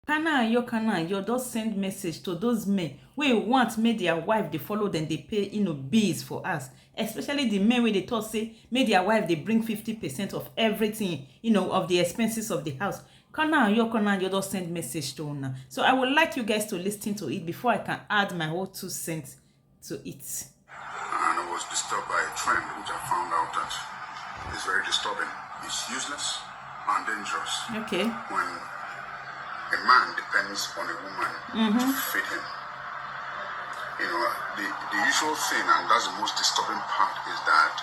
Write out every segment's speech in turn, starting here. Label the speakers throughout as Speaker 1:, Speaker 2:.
Speaker 1: Kanayo, just send message to those men wey want make their wife dey follow them, they pay bills for us, especially the men wey they talk say make their wife they bring 50% of everything, of the expenses of the house. Kanayo, just send message to una. So I would like you guys to listen to it before I can add my whole 2 cents to it.
Speaker 2: And I was disturbed by a trend which I found out that is very disturbing. It's useless and dangerous.
Speaker 1: Okay.
Speaker 2: When a man depends on a woman to feed him. The usual thing, and that's the most disturbing part, is that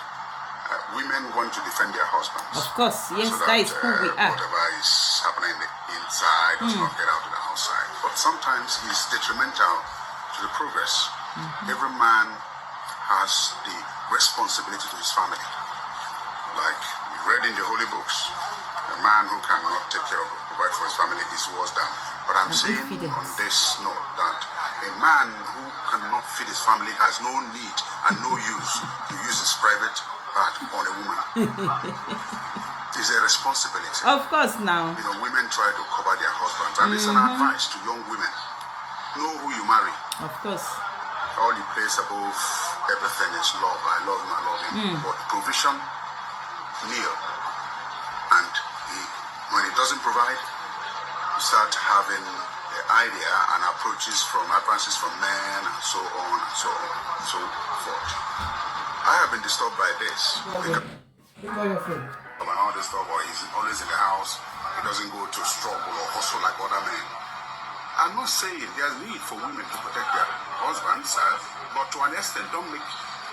Speaker 2: women want to defend their husbands.
Speaker 1: Of course, yes,
Speaker 2: so
Speaker 1: that is who we are.
Speaker 2: Whatever is happening inside does not get out to the outside. But sometimes it's detrimental to the progress. Every man has the responsibility to his family. Like we read in the holy books, a man who cannot take care of provide for his family is worse than. But I'm saying on this note that a man who cannot feed his family has no need and no use to use his private part on a woman. It's a responsibility.
Speaker 1: Of course now.
Speaker 2: Women try to cover their husbands. And it's an advice to young women. Know who you marry.
Speaker 1: Of course.
Speaker 2: All you place above everything is love. I love him, I love him. But provision, kneel. And when he doesn't provide, you start having the idea and advances from men and so on and so on and so forth. I have been disturbed by this. My oldest daughter is always in the house. He doesn't go to struggle or hustle like other men. I'm not saying there's need for women to protect their husbands, but to an extent, don't make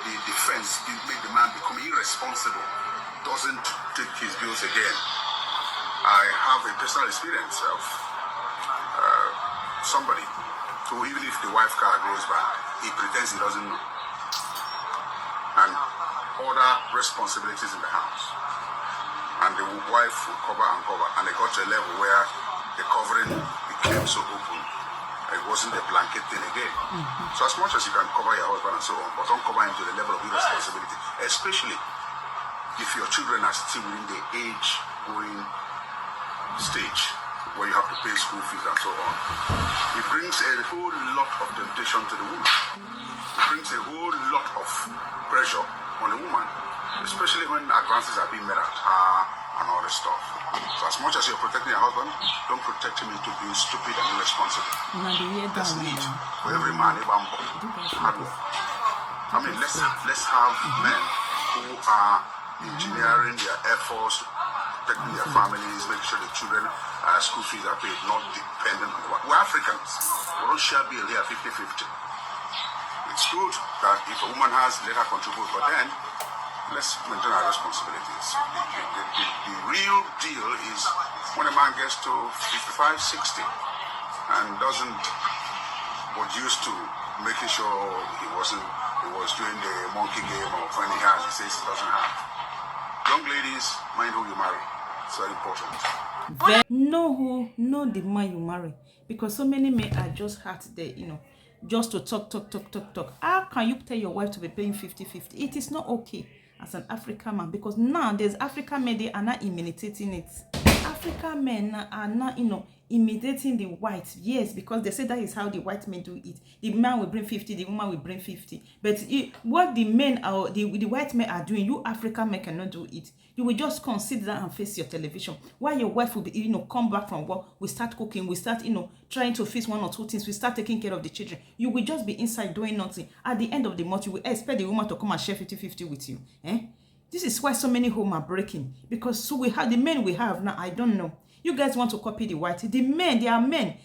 Speaker 2: the defense make the man become irresponsible. Doesn't take his bills again. I have a personal experience of somebody who, even if the wife car goes back, he pretends he doesn't know. And other responsibilities in the house. And the wife would cover, and they got to a level where the covering became so open, it wasn't a blanket thing again. So as much as you can cover your husband and so on, but don't cover him to the level of irresponsibility, especially if your children are still within the age-going stage where you have to pay school fees and so on. It brings a whole lot of temptation to the woman. It brings a whole lot of pressure on the woman, especially when advances are being made at her and all this stuff. So as much as you're protecting your husband, don't protect him into being stupid and irresponsible. There's need for every man, every woman. I mean, let's have men who are engineering their efforts, protecting their families, making sure the children school fees are paid, not dependent on the one. We're Africans. We don't share bill here 50-50. It's good that if a woman has, let her contribute, but then let's maintain our responsibilities. The real deal is when a man gets to 55, 60 and was used to making sure he was doing the monkey game, or when he has, he says he doesn't have. Young ladies, mind who you marry. It's very important.
Speaker 1: Know the man you marry, because so many men are just out there, just to talk. How can you tell your wife to be paying 50-50? It is not okay as an African man, because now there's African men, they are not imitating it. African men are not, imitating the white. Yes, because they say that is how the white men do it. The man will bring 50, the woman will bring 50. But what the men are, the white men are doing, you African men cannot do it. You will just consider and face your television. While your wife will be, come back from work, we start cooking, we start, trying to fix 1 or 2 things, we start taking care of the children. You will just be inside doing nothing. At the end of the month, you will expect the woman to come and share 50-50 with you. This is why so many homes are breaking. Because so we have the men we have now, I don't know. You guys want to copy the white. The men, they are men,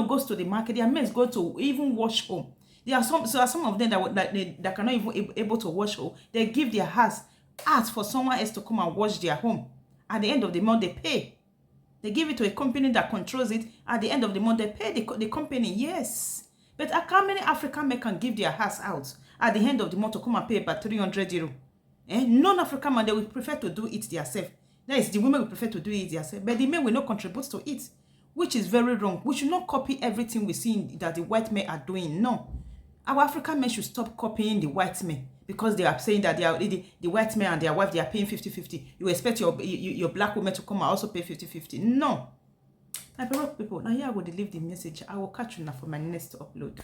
Speaker 1: goes to the market. Their men go to even wash home. There are some of them that cannot even able to wash home. They give their house, ask for someone else to come and wash their home. At the end of the month, they pay. They give it to a company that controls it. At the end of the month, they pay the company. Yes. But how many African men can give their house out at the end of the month to come and pay about 300 euro? Non-African men, they will prefer to do it themselves. That is, the women will prefer to do it themselves. But the men will not contribute to it, which is very wrong. We should not copy everything we see that the white men are doing. No. Our African men should stop copying the white men, because they are saying that they are the white men and their wife, they are paying 50-50. You expect your black woman to come and also pay 50-50. No. My beloved people, now here I will leave the message. I will catch you now for my next upload.